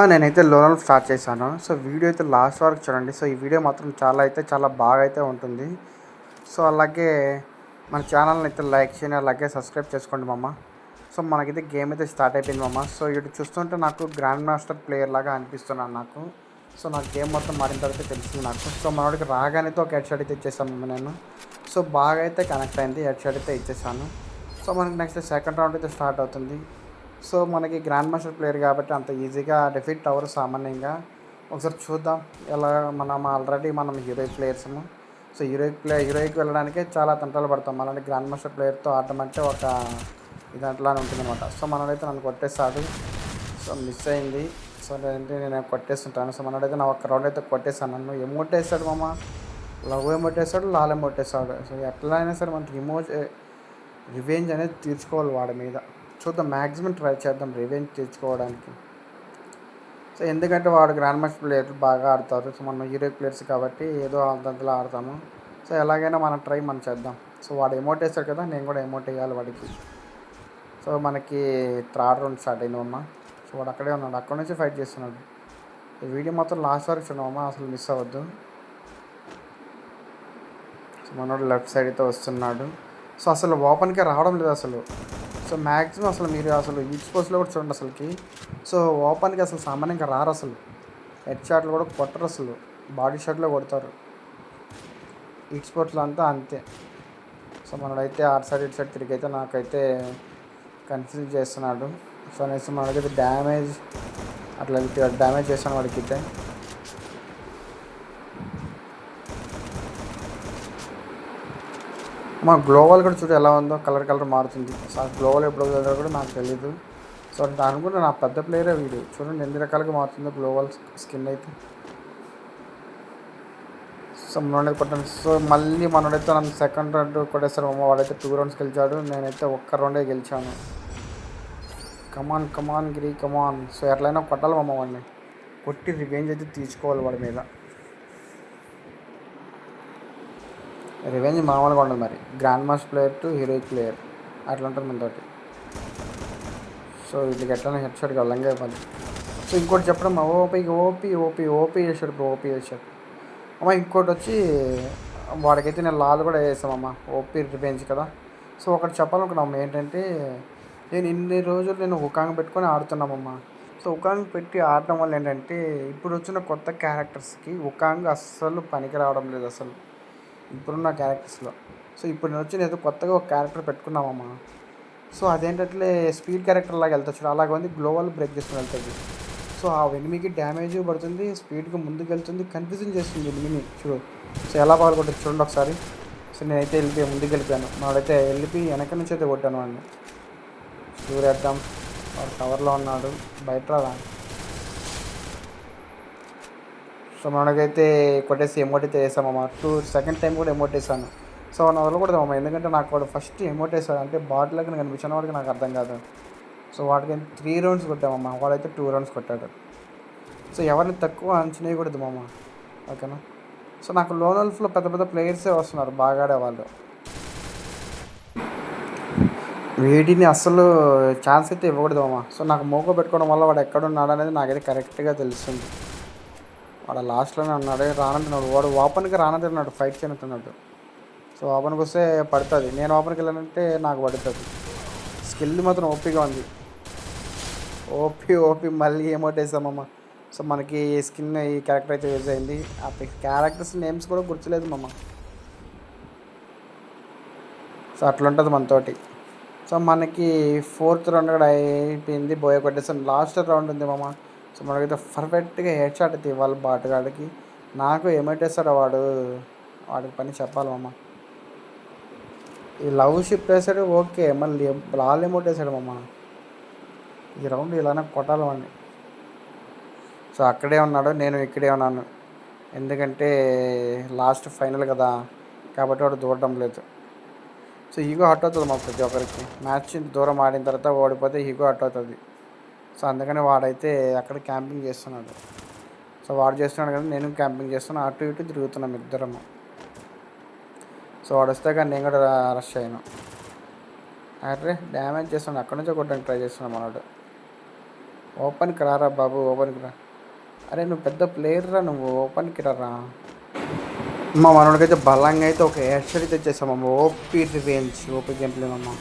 నేనైతే లోనల్ స్టార్ట్ చేశాను. So, video అయితే లాస్ట్ వరకు చూడండి. సో, ఈ వీడియో మాత్రం చాలా బాగా అయితే ఉంటుంది. సో, అలాగే మన ఛానల్‌ని అయితే లైక్ చేయండి. అలాగే సబ్స్క్రైబ్ చేసుకోండి మామ. సో, మనకైతే గేమ్ అయితే స్టార్ట్ అయిపోయింది మామ. సో, ఇటు చూస్తుంటే నాకు గ్రాండ్ మాస్టర్ ప్లేయర్ లాగా అనిపిస్తున్నాను నాకు. సో, నాకు గేమ్ మొత్తం ఆడిన తర్వాత తెలిసింది నాకు. సో, మనోడికి రాగానే ఒక హెడ్ షాట్ అయితే ఇచ్చేసాను మామ నేను. సో, బాగా అయితే కనెక్ట్ అయింది. హెడ్ షాట్ అయితే ఇచ్చేసాను. సో, మనకి నెక్స్ట్ సెకండ్ రౌండ్ అయితే స్టార్ట్ అవుతుంది. సో, మనకి గ్రాండ్ మాస్టర్ ప్లేయర్ కాబట్టి అంత ఈజీగా డిఫీట్ అవ్వరు సామాన్యంగా. ఒకసారి చూద్దాం. ఎలా మనం హీరోయిక్ ప్లేయర్సము. సో, హీరోయిక్ వెళ్ళడానికే చాలా తంటాలు పడతాం. అలాంటి గ్రాండ్ మాస్టర్ ప్లేయర్తో ఆడటం అంటే ఒక ఇది అట్లానే ఉంటుందన్నమాట. సో, మనోడైతే నన్ను కొట్టేస్తాడు. సో, మిస్ అయింది. సో, లేదంటే నేను కొట్టేస్తుంటాను. సో, మనోడైతే నా ఒక్క రౌండ్ అయితే కొట్టేసాను. నన్ను ఎమోట్ వేసాడు మామ. లవ్ ఎమోట్ వేసాడు, లాల్ ఎమోట్ వేసాడు. సో, ఎట్లా అయినా సరే మనకి రివెంజ్ అనేది తీర్చుకోవాలి వాడి మీద. చూద్దాం, మ్యాక్సిమం ట్రై చేద్దాం రివెంజ్ తెచ్చుకోవడానికి. సో, ఎందుకంటే వాడు గ్రాండ్ మాస్టర్ ప్లేయర్లు బాగా ఆడతారు. సో, మనం హీరో ప్లేయర్స్ కాబట్టి ఏదో అంతంతలో ఆడతాము. సో, ఎలాగైనా మనం చేద్దాం. సో, వాడు ఎమోట్ వేస్తాడు కదా, నేను కూడా ఎమోట్ వేయాలి వాడికి. సో, మనకి థర్డ్ రౌండ్ స్టార్ట్ అయిందమ్మా. సో, వాడు అక్కడే ఉన్నాడు, అక్కడ నుంచి ఫైట్ చేస్తున్నాడు. ఈ వీడియో మొత్తం లాస్ట్ వరకు చూడమమ్మా, అసలు మిస్ అవ్వద్దు. సో, మనోడు లెఫ్ట్ సైడ్ అయితే వస్తున్నాడు. సో, అసలు ఓపెన్కే రావడం లేదు అసలు. సో, మ్యాక్సిమం అసలు మీరు ఈచ్ పోస్ట్లో కూడా చూడండి అసలుకి. సో, ఓపెన్కి అసలు సామాన్యంగా రారు అసలు. హెడ్ షాట్లు కూడా కొట్టరు అసలు, బాడీ షాట్లో కొడతారు. ఈచ్ స్పోర్ట్స్లో అంతా అంతే. సో, మనోడైతే అటు సైడ్ ఇటు సైడ్ తిరిగి అయితే నాకైతే కన్ఫ్యూజ్ చేస్తున్నాడు. సో, అనేసి మనకైతే డ్యామేజ్ డ్యామేజ్ చేస్తాను వాడికి అయితే. మా గ్లోవల్ కూడా చూడు ఎలా ఉందో, కలర్ మారుతుంది. సో, గ్లోవల్ ఎప్పుడు కూడా నాకు తెలీదు. సో, దాని కూడా నా పెద్ద ప్లేయరే వీడు. చూడండి ఎన్ని రకాలుగా మారుతుందో గ్లోవల్ స్కిన్ అయితే. సో, మనోడే కొట్టాను. సో, మళ్ళీ మనోడైతే నన్ను సెకండ్ రౌండ్ కొట్టేస్తారు అమ్మ. వాడైతే 2 రౌండ్స్ గెలిచాడు, నేనైతే ఒక్క రౌండే గెలిచాను. కమాన్ గిరి కమాన్. సో, ఎట్లయినా కొట్టాలి అమ్మ వాడిని. కొట్టి రివెంజ్ అయితే తీసుకోవాలి వాడి మీద. రివెంజ్ మామూలుగా ఉండదు మరి. Grand master player to heroic player అట్లా ఉంటుంది మనతోటి. సో, వీటికి ఎట్లయినా హెడ్ షాట్కి వెళ్ళంగా ఇవ్వాలి. సో, ఇంకోటి చెప్పడం ఓపీ చేశాడు బ్రో, ఓపీ చేశాడు అమ్మ. ఇంకోటి వచ్చి వాడికైతే నేను లాల్ కూడా వేసామమ్మ, ఓపీ రివెంజ్ కదా. సో, ఒకటి చెప్పాలనుకున్నాము ఏంటంటే, నేను ఇన్ని రోజులు ఉకాంగ్ పెట్టుకొని ఆడుతున్నామమ్మ. సో, ఉకాంగ్ పెట్టి ఆడటం వల్ల ఏంటంటే, ఇప్పుడు వచ్చిన కొత్త క్యారెక్టర్స్కి ఉకాంగ్ అస్సలు పనికి రావడం లేదు అసలు ఇప్పుడున్న క్యారెక్టర్స్లో. సో, ఇప్పుడు నేను ఏదో కొత్తగా ఒక క్యారెక్టర్ పెట్టుకున్నామమ్మా. సో, అదేంటంటే స్పీడ్ క్యారెక్టర్ లాగా వెళ్తుంది, అలాగే ఉంది. గ్లోవల్ బ్రేక్ చేసుకుని వెళ్తుంది. సో, ఆ ఎనిమికి డ్యామేజ్ పడుతుంది, స్పీడ్గా ముందుకు వెళ్తుంది, కన్ఫ్యూజన్ చేస్తుంది ఎనిమిని చూడు. సో, ఎలా పాల్గొంటుంది చూడండి ఒకసారి. సో, నేనైతే ముందుకు వెళ్ళిపోయాను. వాడైతే వెనక నుంచి అయితే కొట్టాను వాడిని. చూరేద్దాం, వాడు కవర్లో ఉన్నాడు, బయట రా. సో, మనకైతే కొట్టేసి ఎమోట్ అయితే వేసామమ్మా. సెకండ్ టైం కూడా ఎమోట్ వేసాను. సో, నా వదలకూడదమ్మా, ఎందుకంటే నాకు వాడు ఫస్ట్ ఎమోట్ వేసాడు అంటే బాటిల్గా కనిపించిన వాడికి నాకు అర్థం కాదు. సో, వాడికి 3 రౌండ్స్ కొట్టామమ్మా, వాడైతే 2 రౌండ్స్ కొట్టాడు. సో, ఎవరిని తక్కువ అంచనా వేయకూడదు మామ, ఓకేనా. సో, నాకు లోనల్ఫ్లో పెద్ద పెద్ద ప్లేయర్సే వస్తున్నారు బాగా ఆడేవాళ్ళు. వీడిని అస్సలు ఛాన్స్ అయితే ఇవ్వకూడదు మామ. సో, నాకు మోకో పెట్టుకోవడం వల్ల వాడు ఎక్కడున్నాడు అనేది నాకైతే కరెక్ట్గా తెలుస్తుంది. వాడు లాస్ట్లోనే ఉన్నాడు, రానంటున్నాడు. వాడు ఓపెన్కి రానంటున్నాడు, ఫైట్ చేయనంటున్నాడు. సో, ఓపెన్కి వస్తే పడుతుంది, నేను ఓపెన్కి వెళ్ళానంటే నాకు పడుతుంది. స్కిల్ మాత్రం ఓపీగా ఉంది. ఓపీ మళ్ళీ ఎమోట్ వేసామమ్మ. సో, మనకి స్కిన్ ఈ క్యారెక్టర్ అయితే యూజ్ అయింది. ఆ క్యారెక్టర్స్ నేమ్స్ కూడా గుర్తులేదు మమ్మ. సో, అట్లుంటుంది మనతోటి. సో, మనకి 4th రౌండ్ కూడా అయిపోయింది, బోయ కొట్టేసాను. లాస్ట్ రౌండ్ ఉంది మామ. సో, మనకైతే పర్ఫెక్ట్గా హెడ్ షాట్ అయితే ఇవ్వాలి బాటగాడికి. నాకు ఏమేటేస్తాడో వాడికి పని చెప్పాలి మామ. ఈ లవ్ షిప్ వేసాడు ఓకే, మళ్ళీ లాల్ ఎమోట్ వేసాడు మామ. ఈ రౌండ్ ఇలానే కొట్టాలి వాడిని. సో, అక్కడే ఉన్నాడు, నేను ఇక్కడే ఉన్నాను. ఎందుకంటే లాస్ట్ ఫైనల్ కదా, కాబట్టి వాడు దూరడం లేదు. సో, ఈగో హట్ అవుతుంది మా ప్రతి ఒక్కరికి. మ్యాచ్ దూరం ఆడిన తర్వాత ఓడిపోతే ఈగో హట్ అవుతుంది. సో, అందుకని వాడైతే అక్కడ క్యాంపింగ్ చేస్తున్నాడు. సో, వాడు చేస్తున్నాడు కదా, నేను క్యాంపింగ్ చేస్తున్నాను, అటు ఇటు తిరుగుతున్నాం ఇద్దరము. సో, వాడు వస్తే కానీ నేను కూడా రష్ అయ్యాను. అరే డ్యామేజ్ చేస్తున్నాడు, అక్కడి నుంచో కొట్టడానికి ట్రై చేస్తున్నాడు మనోడు. ఓపెన్కి రారా బాబు, ఓపెన్కి రా. అరే నువ్వు పెద్ద ప్లేయర్ రా, నువ్వు ఓపెన్కి రారా. మనోడికైతే బలంగా అయితే ఒక హెడ్ షాట్ అయితే తెచ్చేసామమ్మ. OP revenge, OP game play అమ్మ.